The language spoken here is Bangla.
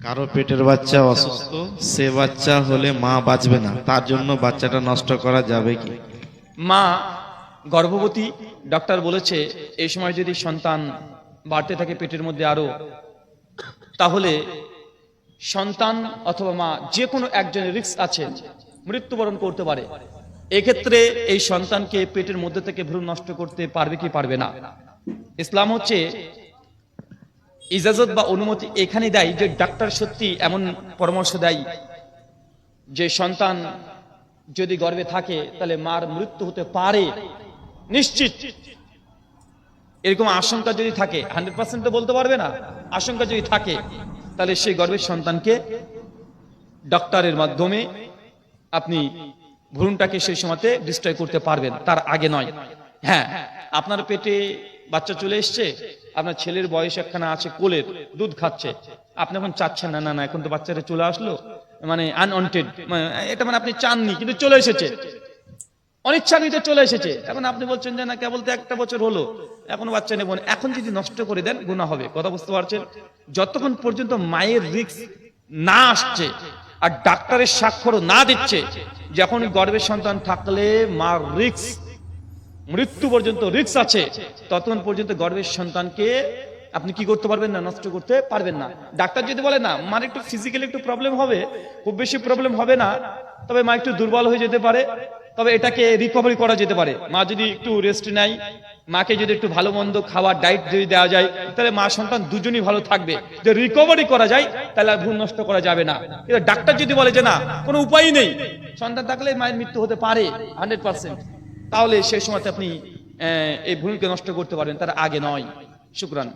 কারো পেটের বাচ্চা অসুস্থ, সে বাচ্চা হলে মা বাঁচবে না, তার জন্য বাচ্চাটা নষ্ট করা যাবে কি? মা গর্ভবতী, ডক্টর বলেছে এই সময় যদি সন্তান বাড়তে থাকে পেটের মধ্যে আরো, তাহলে সন্তান অথবা মা যে কোনো একজনের রিস্ক আছে, মৃত্যুবরণ করতে পারে। এক্ষেত্রে এই সন্তানকে পেটের মধ্যে থেকে ভ্রূণ নষ্ট করতে পারবে কি পারবে না? ইসলাম হচ্ছে ইজাজত বা অনুমতি এখানে দেয় যে ডাক্তার সত্যি এমন পরামর্শ দেয় যে সন্তান যদি গর্ভে থাকে তাহলে মার মৃত্যু হতে পারে, নিশ্চিত। এরকম আশঙ্কা যদি থাকে, 100% তো বলতে পারবে না, আশঙ্কা যদি থাকে তাহলে সেই গর্ভের সন্তানকে ডক্টরের মাধ্যমে আপনি ভ্রূণটাকে সেই সময়তে ডিস্ট্রয় করতে পারবেন, তার আগে নয়। হ্যাঁ, আপনার পেটে বাচ্চা চলে এসছে, আপনার ছেলের বয়স একখানা আছে, কোলের দুধ খাচ্ছে, আপনি এখন চাচ্ছেন না, না না এখন তো বাচ্চাটা চলে আসলো, মানে আনওয়ান্টেড, এটা মানে আপনি চাননি কিন্তু চলে এসেছে, অনিচ্ছাকৃত চলে এসেছে। এখন আপনি বলছেন যে না কেবল তো 1 বছর হলো, এখনো বাচ্চা নেব না, এখন যদি নষ্ট করে দেন গুনাহ হবে। কথা বুঝতে পারছেন? যতক্ষণ পর্যন্ত মায়ের রিস্ক না আসছে আর ডাক্তারের স্বাক্ষরও না দিচ্ছে, যখন গর্ভের সন্তান থাকলে মার রিস্ক, মৃত্যু পর্যন্ত রিস্ক আছে, ততক্ষণ পর্যন্ত গর্ভের সন্তানকে আপনি কি করতে পারবেন না, নষ্ট করতে পারবেন না। ডাক্তার যদি বলে না মার একটু ফিজিক্যালি একটু প্রবলেম হবে, খুব বেশি প্রবলেম হবে না, তবে মা একটু দুর্বল হয়ে যেতে পারে, তবে এটাকে রিকভারি করা যেতে পারে। মা যদি একটু রেস্ট নেয়, মাকে যদি একটু ভালো মন্দ খাওয়ার ডায়েট যদি দেওয়া যায়, তাহলে মা সন্তান দুজনই ভালো থাকবে। যে রিকভারি করা যায় তাহলে আর ভ্রূণ নষ্ট করা যাবে না। কিন্তু ডাক্তার যদি বলে যে না কোনো উপায় নেই, সন্তান থাকলে মায়ের মৃত্যু হতে পারে 100%, তাহলে সেই সময়তে আপনি এই ভ্রূণকে নষ্ট করতে পারেন, তার আগে নয়। শুকরান।